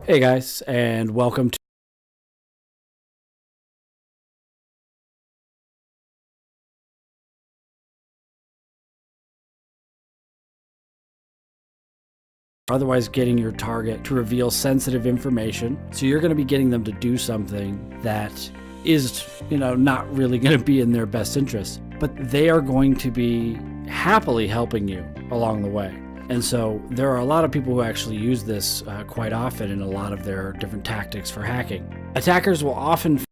Hey guys, and welcome to otherwise getting your target to reveal sensitive information. So you're going to be getting them to do something that is, not really going to be in their best interest, but they are going to be happily helping you along the way. And so there are a lot of people who actually use this quite often in a lot of their different tactics for hacking. Attackers will often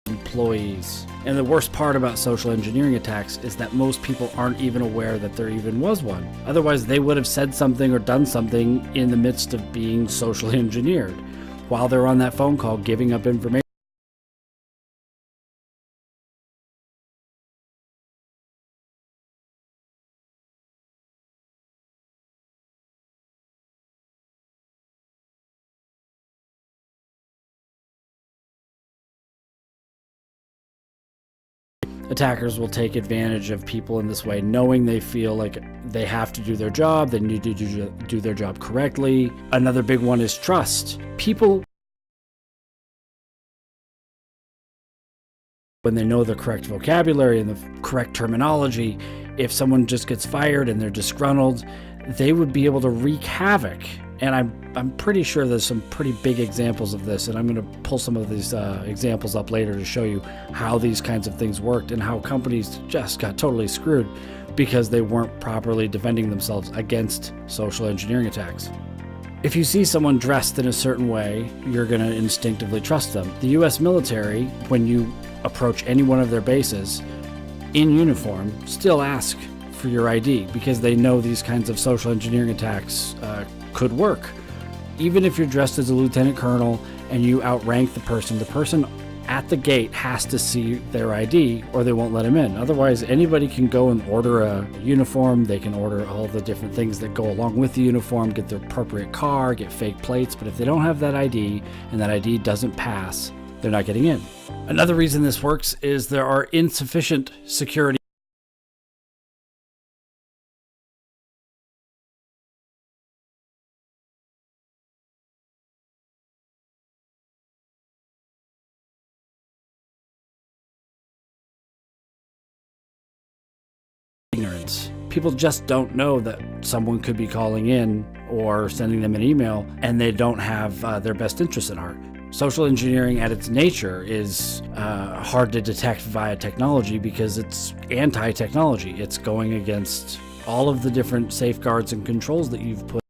employees. And the worst part about social engineering attacks is that most people aren't even aware that there even was one. Otherwise, they would have said something or done something in the midst of being socially engineered while they're on that phone call giving up information. Attackers will take advantage of people in this way, knowing they feel like they have to do their job, they need to do their job correctly. Another big one is trust. People, when they know the correct vocabulary and the correct terminology, if someone just gets fired and they're disgruntled, they would be able to wreak havoc. And I'm pretty sure there's some pretty big examples of this, and I'm going to pull some of these examples up later to show you how these kinds of things worked and how companies just got totally screwed because they weren't properly defending themselves against social engineering attacks. If you see someone dressed in a certain way, you're going to instinctively trust them. The US military, when you approach any one of their bases in uniform, still ask for your ID because they know these kinds of social engineering attacks could work. Even if you're dressed as a lieutenant colonel and you outrank the person at the gate has to see their ID or they won't let him in. Otherwise, anybody can go and order a uniform. They can order all the different things that go along with the uniform, get the appropriate car, get fake plates. But if they don't have that ID and that ID doesn't pass, they're not getting in. Another reason this works is there are insufficient security ignorance. People just don't know that someone could be calling in or sending them an email and they don't have their best interests at heart. Social engineering at its nature is hard to detect via technology because it's anti-technology. It's going against all of the different safeguards and controls that you've put.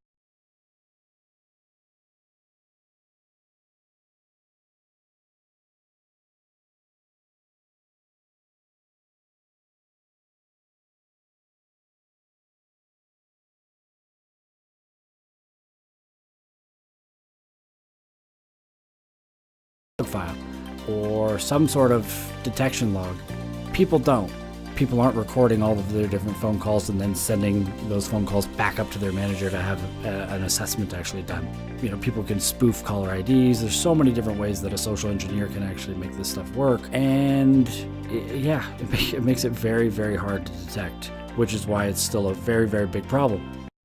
File or some sort of detection log. People don't. People aren't recording all of their different phone calls and then sending those phone calls back up to their manager to have an assessment actually done. People can spoof caller IDs. There's so many different ways that a social engineer can actually make this stuff work. And it makes it very, very hard to detect, which is why it's still a very, very big problem.